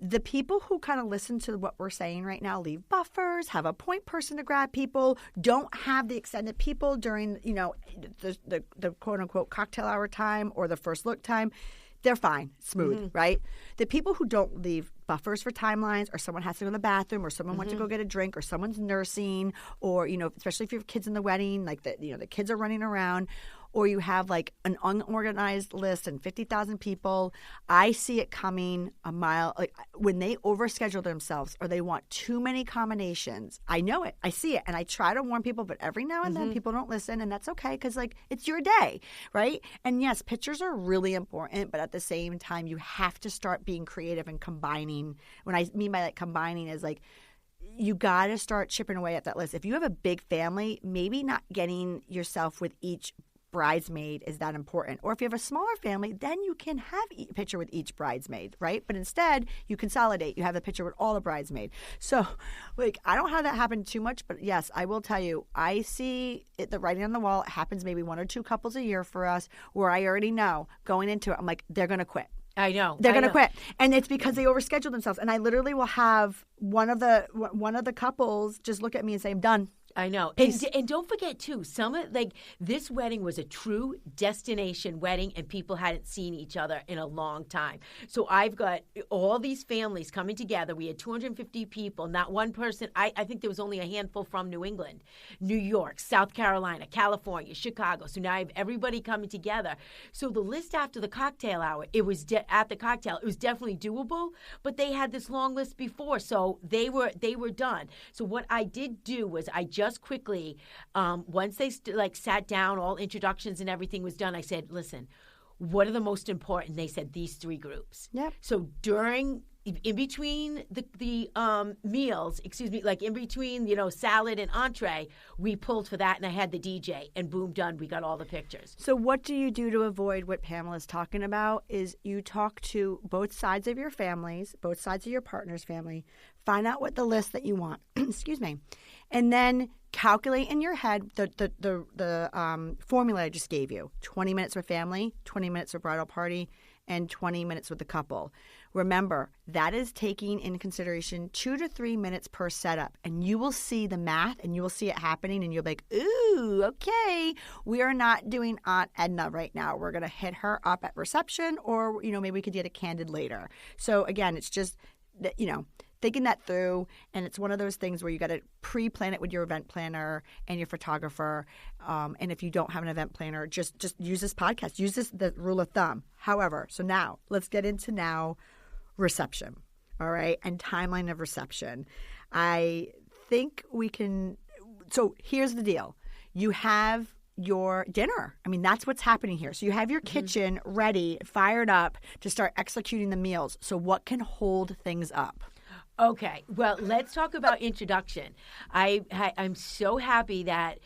the people who kind of listen to what we're saying right now, leave buffers, have a point person to grab people, don't have the extended people during, the quote-unquote cocktail hour time or the first look time, they're fine, smooth, right? The people who don't leave buffers for timelines or someone has to go to the bathroom or someone wants to go get a drink or someone's nursing or, especially if you have kids in the wedding, like the kids are running around or you have like an unorganized list and 50,000 people, I see it coming a mile. Like when they overschedule themselves or they want too many combinations, I know it. I see it. And I try to warn people, but every now and then people don't listen and that's okay because like it's your day, right? And yes, pictures are really important, but at the same time, you have to start being creative and combining. When I mean by like combining is like, you got to start chipping away at that list. If you have a big family, maybe not getting yourself with each bridesmaid is that important. Or if you have a smaller family, then you can have a picture with each bridesmaid, right? But instead, you consolidate. You have a picture with all the bridesmaids. So, like, I don't have that happen too much, but yes, I will tell you, I see it, the writing on the wall. It happens maybe 1 or 2 couples a year for us where I already know going into it, I'm like, they're going to quit. I know. They're going to quit. And it's because they overschedule themselves. And I literally will have one of the couples just look at me and say, I'm done. I know. And don't forget, too, this wedding was a true destination wedding, and people hadn't seen each other in a long time. So I've got all these families coming together. We had 250 people, not one person. I think there was only a handful from New England, New York, South Carolina, California, Chicago. So now I have everybody coming together. So the list after the cocktail hour, it was at the cocktail, it was definitely doable, but they had this long list before, so they were done. So what I did do was I just quickly, once they sat down, all introductions and everything was done, I said, listen, what are the most important? They said these 3 groups. Yep. So in between the meals, like in between, salad and entree, we pulled for that and I had the DJ and boom, done. We got all the pictures. So what do you do to avoid what Pamela's talking about is you talk to both sides of your families, both sides of your partner's family, find out what the list that you want, excuse me, and then calculate in your head the formula I just gave you. 20 minutes for family, 20 minutes for bridal party, and 20 minutes with the couple. Remember, that is taking in consideration 2 to 3 minutes per setup. And you will see the math and you will see it happening and you'll be like, ooh, okay, we are not doing Aunt Edna right now. We're going to hit her up at reception or, maybe we could get a candid later. So again, it's just, thinking that through, and it's one of those things where you got to pre-plan it with your event planner and your photographer. And if you don't have an event planner, just use this podcast. Use the rule of thumb. However, so now let's get into reception, all right, and timeline of reception. I think we can. So here's the deal: you have your dinner. I mean, that's what's happening here. So you have your kitchen ready, fired up to start executing the meals. So what can hold things up? Okay, well, let's talk about introduction. I'm so happy that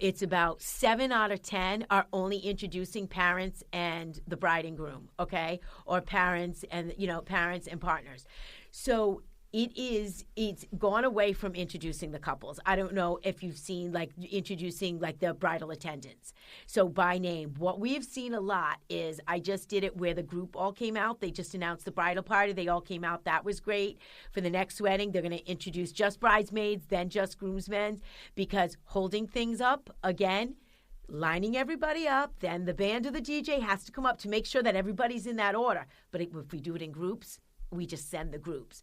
it's about 7 out of 10 are only introducing parents and the bride and groom, okay, or parents and partners. So it's gone away from introducing the couples. I don't know if you've seen like introducing like the bridal attendants. So by name, what we've seen a lot is I just did it where the group all came out. They just announced the bridal party. They all came out. That was great. For the next wedding, they're going to introduce just bridesmaids, then just groomsmen, because holding things up again, lining everybody up, then the band or the DJ has to come up to make sure that everybody's in that order. But if we do it in groups, we just send the groups.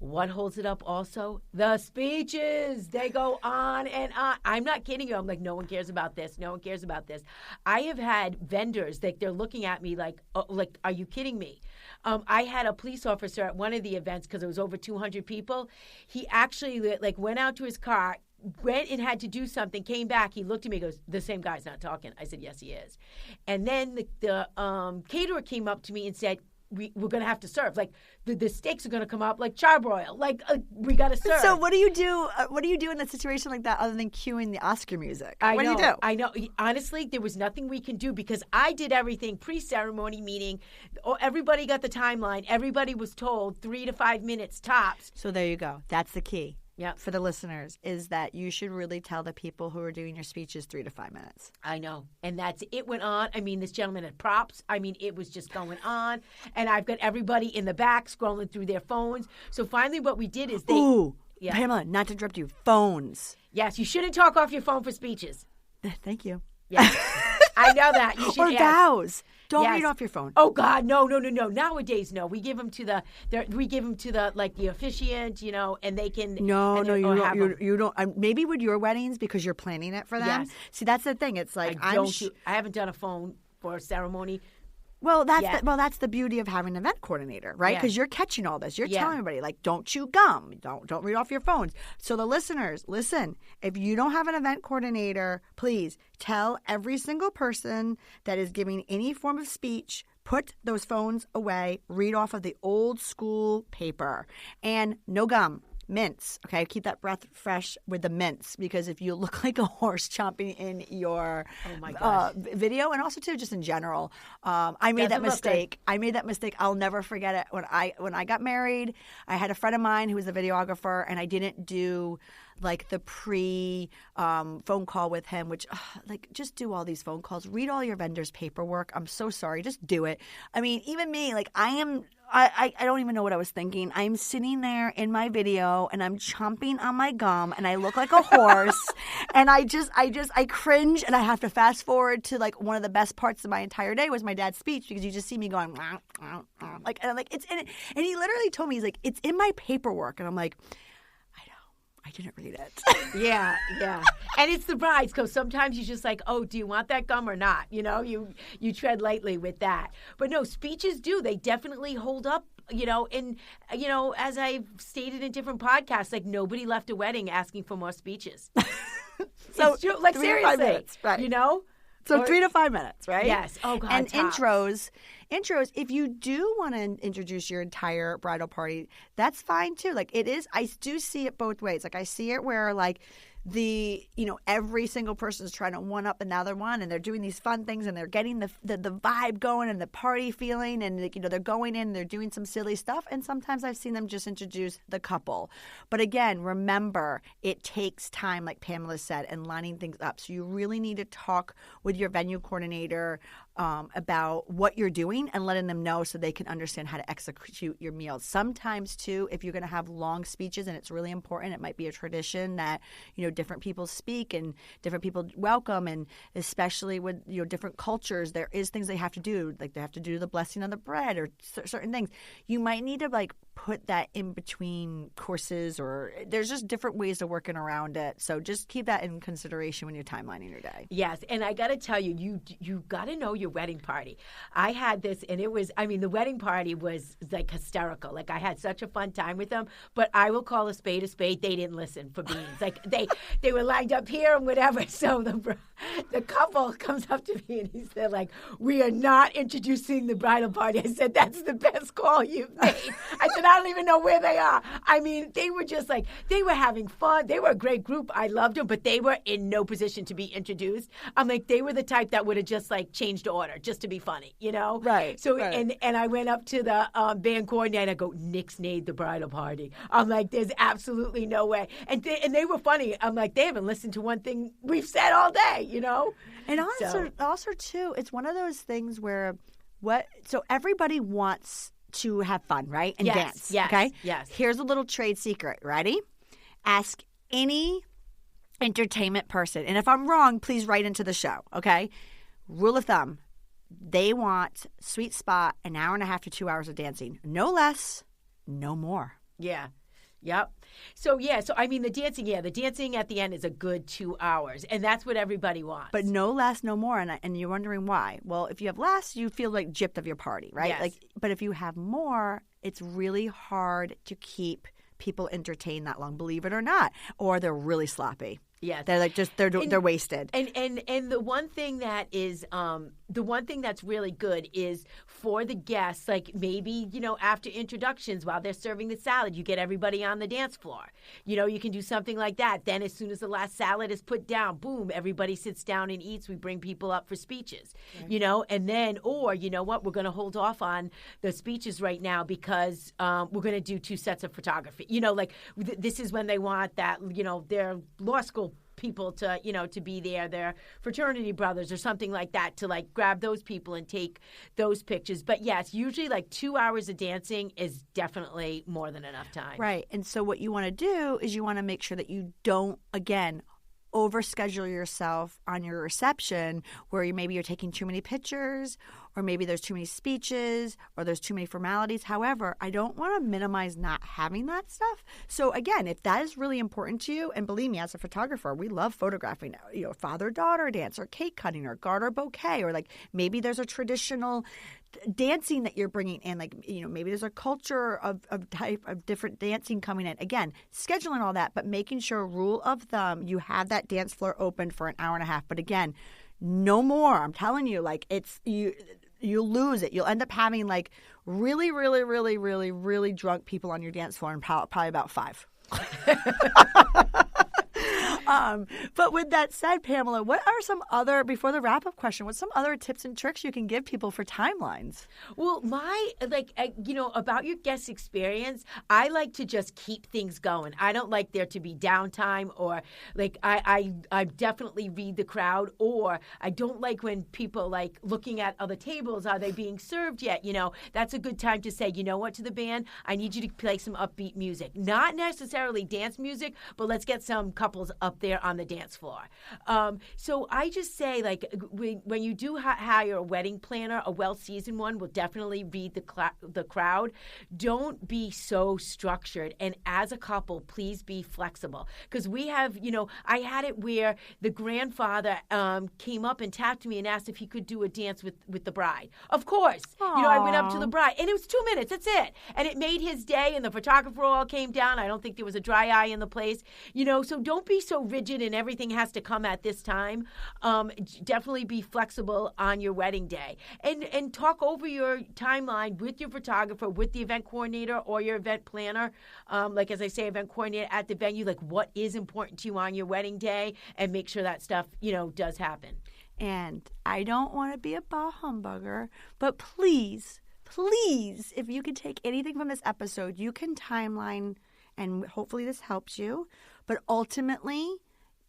What holds it up also? The speeches. They go on and on. I'm not kidding you. I'm like, no one cares about this. No one cares about this. I have had vendors that they're looking at me like, are you kidding me? I had a police officer at one of the events because it was over 200 people. He actually like went out to his car, went and had to do something, came back. He looked at me and goes, the same guy's not talking. I said, yes, he is. And then the caterer came up to me and said, we're going to have to serve. Like, the steaks are going to come up like charbroil. Like, we got to serve. So what do you do? What do you do in a situation like that other than cueing the Oscar music? What do you do? I know. Honestly, there was nothing we can do because I did everything pre-ceremony meeting. Everybody got the timeline. Everybody was told 3 to 5 minutes tops. So there you go. That's the key. Yep. For the listeners, is that you should really tell the people who are doing your speeches 3 to 5 minutes. I know. And it went on. I mean, this gentleman had props. I mean, it was just going on. And I've got everybody in the back scrolling through their phones. So finally what we did is Yeah. Pamela, not to interrupt you, phones. Yes, you shouldn't talk off your phone for speeches. Thank you. Yeah. I know that. You should. Or vows. Don't read off your phone. Oh God, no. Nowadays, no. We give them to the the officiant, and they can. No, you don't. Maybe with your weddings because you're planning it for them. Yes. See, that's the thing. It's like I haven't done a phone for a ceremony. Well, that's the beauty of having an event coordinator, right? Because you're catching all this. You're telling everybody, like, don't chew gum. Don't read off your phones. So the listeners, listen, if you don't have an event coordinator, please tell every single person that is giving any form of speech, put those phones away, read off of the old school paper, and no gum. Mints, okay? Keep that breath fresh with the mints because if you look like a horse chomping in your video, and also too just in general, I made that mistake. I'll never forget it. When I got married, I had a friend of mine who was a videographer, and I didn't do like the phone call with him, which just do all these phone calls, read all your vendors' paperwork. I'm so sorry, just do it. I mean, even me, like I don't even know what I was thinking. I'm sitting there in my video and I'm chomping on my gum and I look like a horse and I cringe and I have to fast forward to like one of the best parts of my entire day was my dad's speech because you just see me going like and I'm like it's in it. And he literally told me, he's like, it's in my paperwork, and I'm like, I didn't read it. Yeah. And it's the brides, because sometimes you're just like, oh, do you want that gum or not? You tread lightly with that. But no, speeches do. They definitely hold up, and, as I've stated in different podcasts, like nobody left a wedding asking for more speeches. So it's true. Like seriously, minutes, right. So 3 to 5 minutes, right? Yes. Oh, God. And tops. intros, if you do want to introduce your entire bridal party, that's fine too. Like it is, I do see it both ways. Like I see it where like every single person is trying to one up another one, and they're doing these fun things, and they're getting the vibe going and the party feeling, and they're going in, they're doing some silly stuff, and sometimes I've seen them just introduce the couple. But again, remember, it takes time, like Pamela said, and lining things up. So you really need to talk with your venue coordinator about what you're doing and letting them know so they can understand how to execute your meals. Sometimes too, if you're going to have long speeches and it's really important, it might be a tradition that different people speak and different people welcome, and especially with different cultures, there is things they have to do, like they have to do the blessing of the bread or certain things. You might need to like put that in between courses, or there's just different ways of working around it. So just keep that in consideration when you're timelining your day. Yes, and I got to tell you, you got to know your wedding party. I had this, and it was, the wedding party was like hysterical. Like I had such a fun time with them, but I will call a spade a spade. They didn't listen for beans. Like they were lined up here and whatever. So the couple comes up to me and he said, like, we are not introducing the bridal party. I said, that's the best call you've made. I said, I don't even know where they are. I mean, they were just like, they were having fun. They were a great group. I loved them, but they were in no position to be introduced. I'm like, they were the type that would have just like changed order just to be funny, you know? Right. So, right. And I went up to the band coordinator. I go, nixnayed the bridal party. I'm like, there's absolutely no way. And they were funny. I'm like, they haven't listened to one thing we've said all day, you know? And also too, it's one of those things where so everybody wants to have fun, right? And dance. Yes. Okay? Yes. Here's a little trade secret. Ready? Ask any entertainment person. And if I'm wrong, please write into the show. Okay? Rule of thumb. They want sweet spot, an hour and a half to 2 hours of dancing. No less, no more. Yeah. Yep. So I mean, the dancing at the end is a good 2 hours, and that's what everybody wants. But no less, no more, and you're wondering why. Well, if you have less, you feel like gypped of your party, right? Yes. But if you have more, it's really hard to keep people entertained that long, believe it or not, or they're really sloppy. Yes. They're like they're wasted. And the one thing that is the one thing that's really good is for the guests, like maybe, you know, after introductions while they're serving the salad, you get everybody on the dance floor. You know, you can do something like that. Then as soon as the last salad is put down, boom, everybody sits down and eats. We bring people up for speeches. Right. You know, and then or you know what, we're going to hold off on the speeches right now because we're going to do 2 sets of photography. You know, like this is when they want that, you know, their law school people to, you know, to be there, their fraternity brothers or something like that, to like grab those people and take those pictures. But yes, usually like 2 hours of dancing is definitely more than enough time. Right. And so what you want to do is you want to make sure that you don't, again, overschedule yourself on your reception where maybe you're taking too many pictures or maybe there's too many speeches or there's too many formalities. However, I don't want to minimize not having that stuff. So again, if that is really important to you, and believe me, as a photographer, we love photographing, you know, father-daughter dance or cake cutting or garter bouquet, or like maybe there's a traditional dancing that you're bringing in, like, you know, maybe there's a culture of type of different dancing coming in. Again, scheduling all that, but making sure, rule of thumb, you have that dance floor open for an hour and a half. But again, no more. I'm telling you, like, it's you'll lose it. You'll end up having like really, really, really, really, really drunk people on your dance floor, and probably about 5. But with that said, Pamela, what are some other, before the wrap-up question, what's some other tips and tricks you can give people for timelines? Well, you know, about your guest experience, I like to just keep things going. I don't like there to be downtime, or like I definitely read the crowd, or I don't like when people like looking at other tables. Are they being served yet? You know, that's a good time to say, you know what, to the band, I need you to play some upbeat music. Not necessarily dance music, but let's get some couples up there on the dance floor. So I just say, like, when you do hire a wedding planner, a well-seasoned one will definitely read the crowd. Don't be so structured. And as a couple, please be flexible. Because we have, you know, I had it where the grandfather came up and tapped me and asked if he could do a dance with the bride. Of course. Aww. You know, I went up to the bride, and it was 2 minutes. That's it. And it made his day, and the photographer all came down. I don't think there was a dry eye in the place. You know, so don't be so rigid and everything has to come at this time. Definitely be flexible on your wedding day. And talk over your timeline with your photographer, with the event coordinator or your event planner. Like, as I say, event coordinator at the venue, like what is important to you on your wedding day, and make sure that stuff, you know, does happen. And I don't want to be a bah humbugger, but please, if you can take anything from this episode, you can timeline, and hopefully this helps you. But ultimately,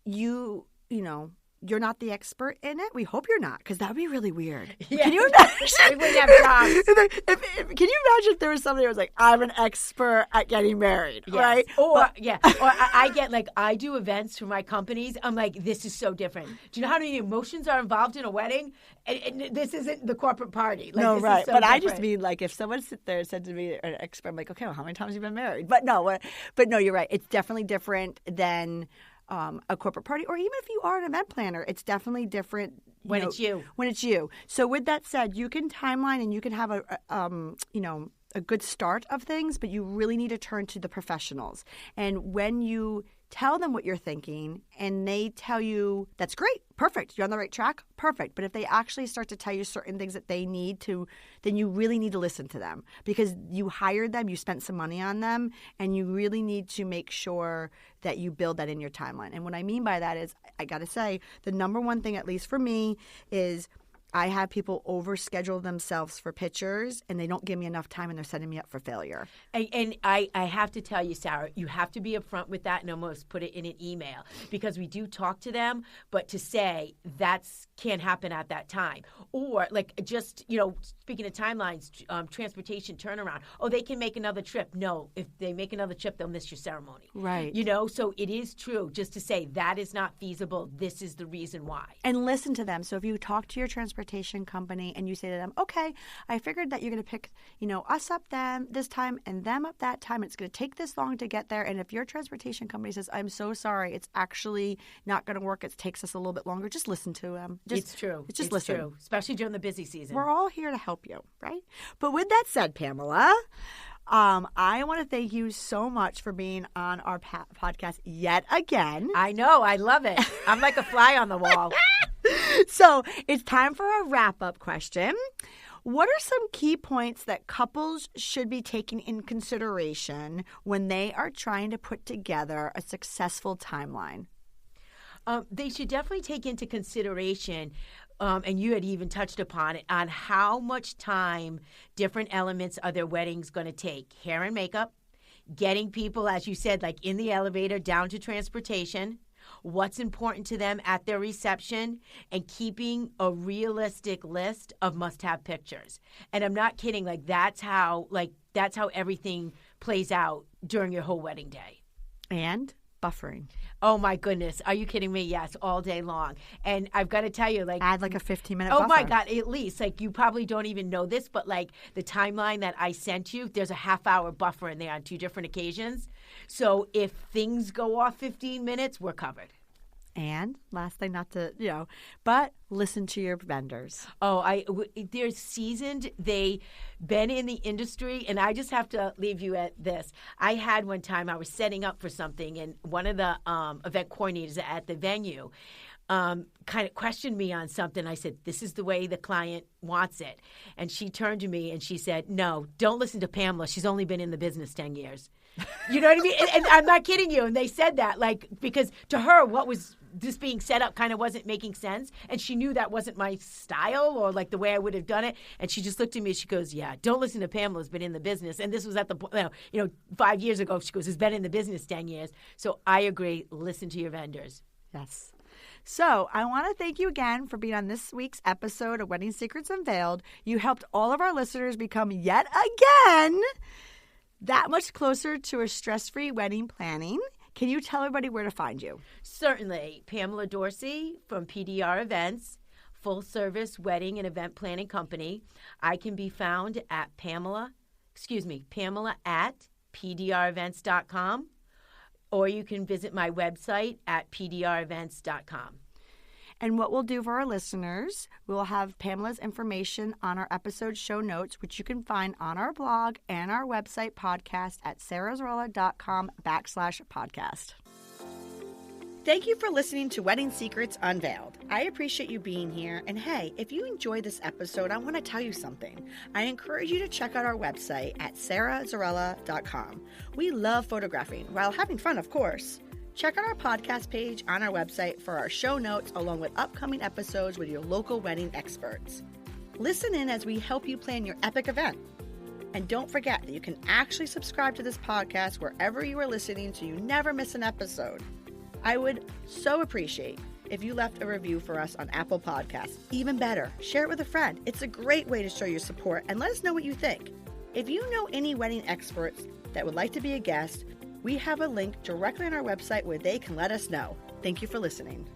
you know, you're not the expert in it. We hope you're not, because that would be really weird. Yeah. Can you imagine? We wouldn't have jobs. Can you imagine if there was somebody who was like, I'm an expert at getting married, yes. Right? Or I get, like, I do events for my companies. I'm like, this is so different. Do you know how many emotions are involved in a wedding? And this isn't the corporate party. Like, no, this right. Is so but different. I just mean, like, if someone sit there and said to me, an expert, I'm like, okay, well, how many times have you been married? But no, you're right. It's definitely different than a corporate party, or even if you are an event planner, it's definitely different when it's you. When it's you. So with that said, you can timeline and you can have a good start of things, but you really need to turn to the professionals. And when you tell them what you're thinking, and they tell you, that's great, perfect, you're on the right track, perfect. But if they actually start to tell you certain things that they need to, then you really need to listen to them because you hired them, you spent some money on them, and you really need to make sure that you build that in your timeline. And what I mean by that is, I got to say, the number one thing, at least for me, is I have people overschedule themselves for pictures, and they don't give me enough time, and they're setting me up for failure. And I have to tell you, Sarah, you have to be upfront with that and almost put it in an email because we do talk to them, but to say that's can't happen at that time. Or like just, speaking of timelines, transportation turnaround. Oh, they can make another trip. No, if they make another trip, they'll miss your ceremony. Right. So it is true just to say that is not feasible. This is the reason why. And listen to them. So if you talk to your transportation company and you say to them, okay, I figured that you're going to pick, us up then this time and them up that time. It's going to take this long to get there. And if your transportation company says, I'm so sorry, it's actually not going to work, it takes us a little bit longer, just listen to them. It's true. Just listen. True, especially during the busy season. We're all here to help you, right? But with that said, Pamela, I want to thank you so much for being on our podcast yet again. I know. I love it. I'm like a fly on the wall. So it's time for a wrap-up question. What are some key points that couples should be taking in consideration when they are trying to put together a successful timeline? They should definitely take into consideration, and you had even touched upon it, on how much time different elements of their wedding's going to take. Hair and makeup, getting people, as you said, like in the elevator down to transportation, what's important to them at their reception, and keeping a realistic list of must-have pictures. And I'm not kidding, that's how everything plays out during your whole wedding day. And buffering. Oh my goodness. Are you kidding me? Yes, all day long. And I've got to tell you, add a 15-minute buffer. Oh my God, at least. You probably don't even know this, but the timeline that I sent you, there's a half-hour buffer in there on 2 different occasions. So if things go off 15 minutes, we're covered. And last thing, not to, but listen to your vendors. Oh, they're seasoned. They've been in the industry, and I just have to leave you at this. I had one time I was setting up for something, and one of the event coordinators at the venue kind of questioned me on something. I said, this is the way the client wants it. And she turned to me and she said, no, don't listen to Pamela. She's only been in the business 10 years. You know what I mean? And I'm not kidding you. And they said that, because to her, what was this being set up kind of wasn't making sense. And she knew that wasn't my style or the way I would have done it. And she just looked at me and she goes, yeah, don't listen to Pamela, who's been in the business. And this was at the, 5 years ago. She goes, has been in the business 10 years. So I agree. Listen to your vendors. Yes. So I want to thank you again for being on this week's episode of Wedding Secrets Unveiled. You helped all of our listeners become yet again that much closer to a stress-free wedding planning. Can you tell everybody where to find you? Certainly. Pamela Dorsey from PDR Events, full-service wedding and event planning company. I can be found at Pamela at pdrevents.com. Or you can visit my website at pdrevents.com. And what we'll do for our listeners, we'll have Pamela's information on our episode show notes, which you can find on our blog and our website podcast at sarahzarella.com/podcast. Thank you for listening to Wedding Secrets Unveiled. I appreciate you being here. And hey, if you enjoyed this episode, I want to tell you something. I encourage you to check out our website at sarahzarella.com. We love photographing while having fun, of course. Check out our podcast page on our website for our show notes along with upcoming episodes with your local wedding experts. Listen in as we help you plan your epic event. And don't forget that you can actually subscribe to this podcast wherever you are listening so you never miss an episode. I would so appreciate if you left a review for us on Apple Podcasts. Even better, share it with a friend. It's a great way to show your support and let us know what you think. If you know any wedding experts that would like to be a guest, we have a link directly on our website where they can let us know. Thank you for listening.